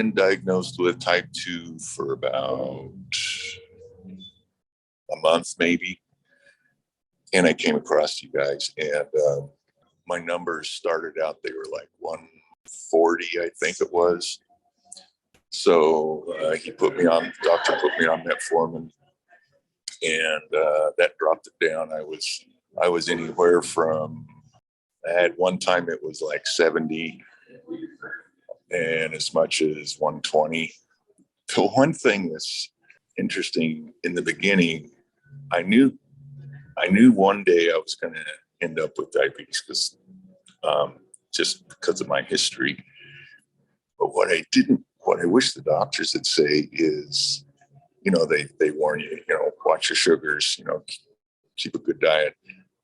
been diagnosed with type 2 for about a month, maybe. And I came across you guys, and my numbers started out, they were like 140, I think it was. So doctor put me on metformin, and that dropped it down. I was anywhere from, I had one time it was like 70 and as much as 120. The one thing that's interesting, in the beginning, I knew one day I was going to end up with diabetes, because just because of my history. But what I wish the doctors would say is, they warn you, watch your sugars, keep a good diet.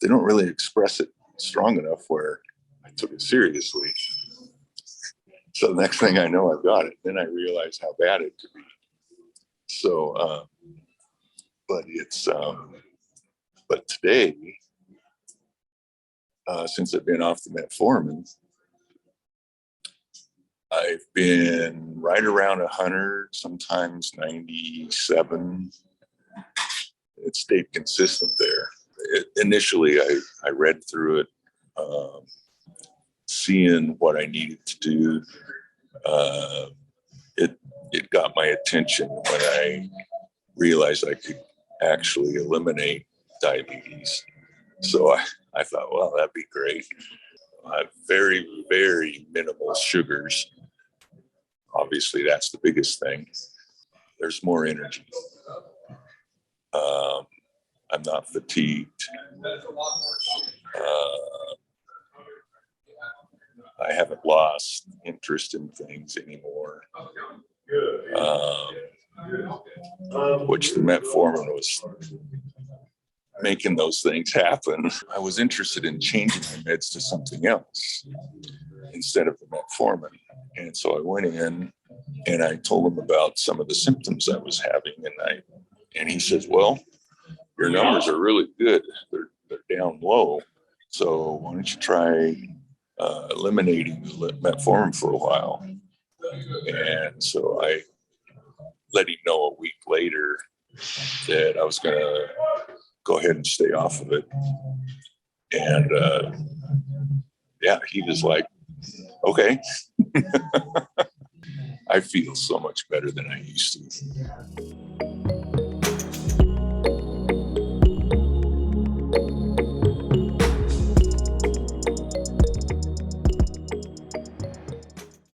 They don't really express it strong enough where I took it seriously. So the next thing I know, I've got it. Then I realize how bad it could be. So, but today, since I've been off the metformin, I've been right around 100, sometimes 97. It stayed consistent there. Initially, I read through it, seeing what I needed to do. It got my attention when I realized I could actually eliminate diabetes. So I thought, well, that'd be great. I have very, very minimal sugars. Obviously, that's the biggest thing. There's more energy. I'm not fatigued. I haven't lost interest in things anymore, which the metformin was making those things happen. I was interested in changing my meds to something else instead of the metformin. And so I went in and I told him about some of the symptoms I was having. And he says, well, your numbers are really good. They're down low. So why don't you try eliminating the metformin for a while? And so I let him know a week later that I was going to go ahead and stay off of it. And he was like, okay. I feel so much better than I used to.